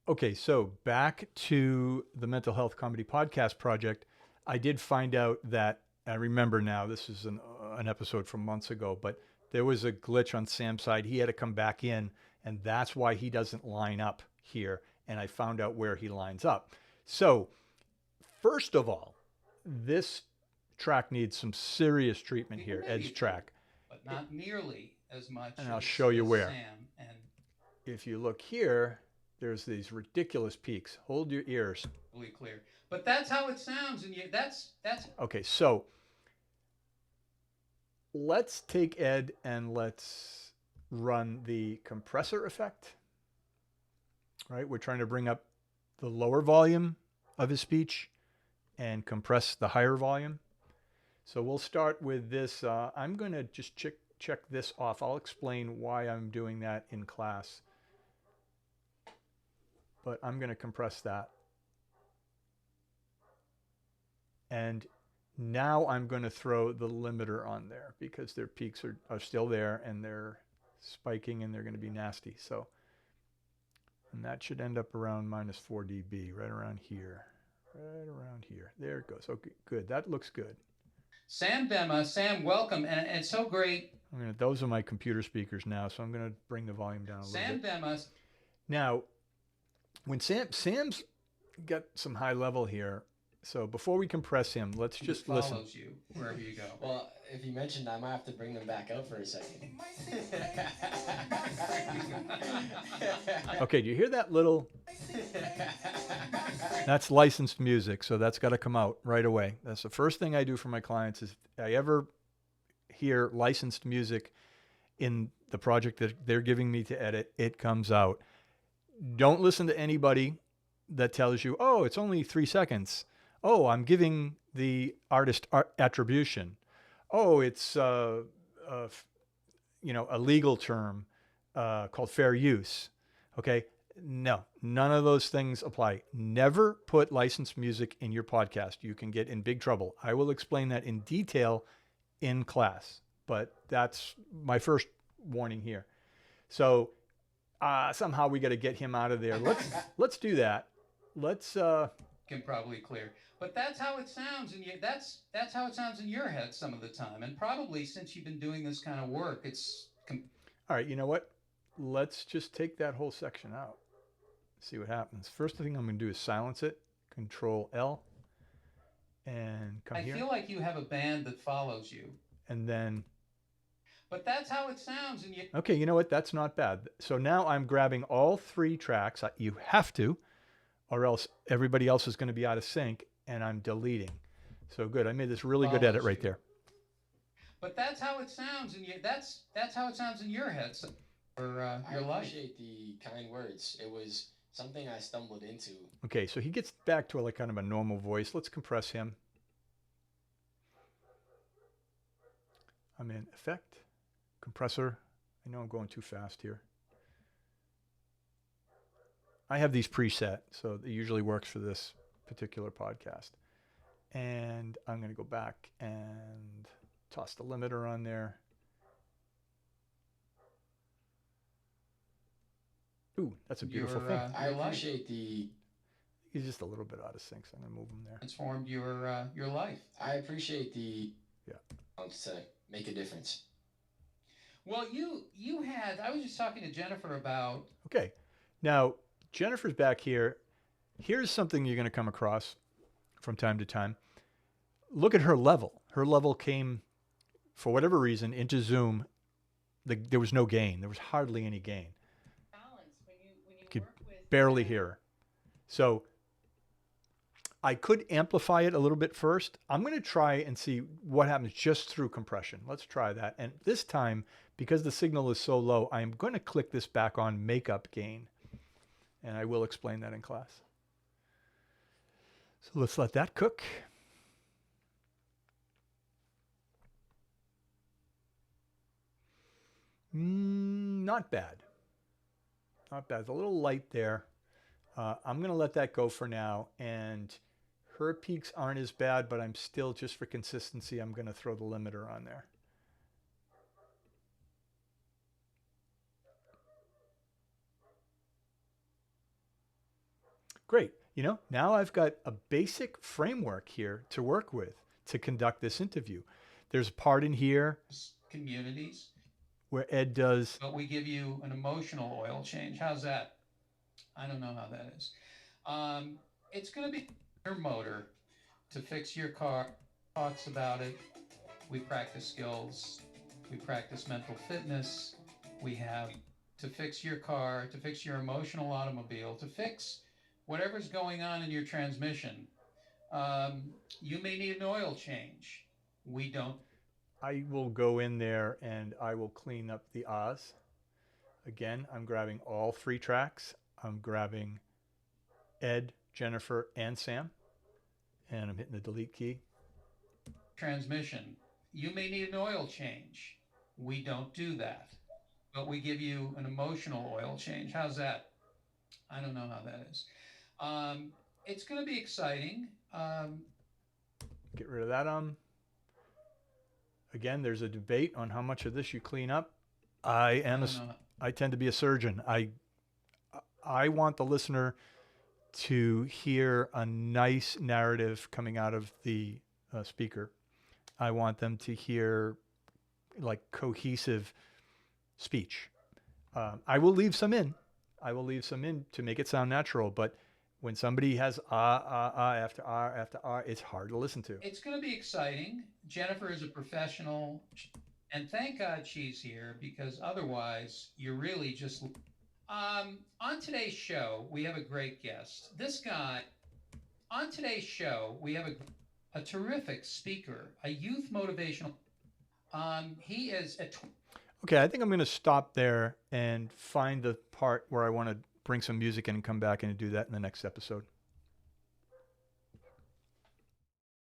Okay, so back to the Mental Health Comedy Podcast Project. I did find out that, I remember now, this is an episode from months ago, but there was a glitch on Sam's side. He had to come back in, and that's why he doesn't line up here. And I found out where he lines up. So, first of all, this track needs some serious treatment here, Maybe Ed's it did, track. but not nearly as much And I'll show you as where. Sam. And If you look here, there's these ridiculous peaks. Hold your ears. really clear. But that's how it sounds, and that's Okay, so let's take Ed and let's run the compressor effect. Right? We're trying to bring up the lower volume of his speech and compress the higher volume. So we'll start with this. I'm going to just check this off. I'll explain why I'm doing that in class. But I'm going to compress that. And now I'm going to throw the limiter on there because their peaks are still there and they're spiking and they're going to be nasty. So, and that should end up around minus 4 dB, right around here. Right around here. There it goes. Okay, good. That looks good. Sam Bema. Sam, welcome, and it's so great. Those are my computer speakers now, so I'm going to bring the volume down a little Sam bit. Bema. Now, when Sam's got some high level here, so before we compress him, let's just listen. Follows you wherever you go. Well, if you mentioned, I might have to bring them back up for a second. Okay, do you hear that little? That's licensed music, so that's got to come out right away. That's the first thing I do for my clients is if I ever hear licensed music in the project that they're giving me to edit, it comes out. Don't listen to anybody that tells you, oh, it's only 3 seconds. Oh, I'm giving the artist attribution. Oh, it's a legal term called fair use. Okay, no, none of those things apply. Never put licensed music in your podcast. You can get in big trouble. I will explain that in detail in class, but that's my first warning here. So somehow we got to get him out of there. Let's do that. Let's Can probably clear. But that's how it sounds, and that's how it sounds in your head some of the time. And probably since you've been doing this kind of work, it's all right. You know what? Let's just take that whole section out. See what happens. First thing I'm going to do is silence it. Control L, and come here. I feel like you have a band that follows you. And then. But that's how it sounds, and Okay, you know what? That's not bad. So now I'm grabbing all 3 tracks. You have to, or else everybody else is going to be out of sync, and I'm deleting. So good. I made this really good edit right there. But that's how it sounds, and that's how it sounds in your head. So, for your life. I appreciate the kind words. It was something I stumbled into. Okay, so he gets back to like kind of a normal voice. Let's compress him. I'm in effect, compressor. I know I'm going too fast here. I have these preset, so it usually works for this particular podcast. And I'm going to go back and toss the limiter on there. Ooh, that's a beautiful thing. I appreciate the. He's just a little bit out of sync, so I'm going to move him there. Transformed your life. I appreciate the. Yeah. To make a difference. Well, you had. I was just talking to Jennifer about. Okay, now Jennifer's back here. Here's something you're going to come across from time to time. Look at her level. Her level came, for whatever reason, into Zoom. There was no gain. There was hardly any gain. You could barely hear her. So I could amplify it a little bit first. I'm going to try and see what happens just through compression. Let's try that. And this time, because the signal is so low, I'm going to click this back on makeup gain. And I will explain that in class. So let's let that cook. Not bad. Not bad. It's a little light there. I'm going to let that go for now. And her peaks aren't as bad, but I'm still, just for consistency, I'm going to throw the limiter on there. Great. You know, now I've got a basic framework here to work with to conduct this interview. There's a part in here Communities, where Ed does, but we give you an emotional oil change. How's that? I don't know how that is. It's going to be your motor to fix your car. Talks about it. We practice skills. We practice mental fitness. We have to fix your car, to fix your emotional automobile, to fix whatever's going on in your transmission. You may need an oil change. We don't. I will go in there and I will clean up the ahs. Again, I'm grabbing all 3 tracks. I'm grabbing Ed, Jennifer, and Sam, and I'm hitting the delete key. Transmission. You may need an oil change. We don't do that, but we give you an emotional oil change. How's that? I don't know how that is. It's going to be exciting. Get rid of that. Again, there's a debate on how much of this you clean up. I tend to be a surgeon. I want the listener to hear a nice narrative coming out of the speaker. I want them to hear like cohesive speech. I will leave some in. To make it sound natural. But when somebody has after ah, it's hard to listen to. It's going to be exciting. Jennifer is a professional, and thank God she's here, because otherwise you're really just. On today's show, we have a great guest. This guy. On today's show, we have a terrific speaker, a youth motivational. He is a. Okay, I think I'm going to stop there and find the part where I want to bring some music in and come back and do that in the next episode.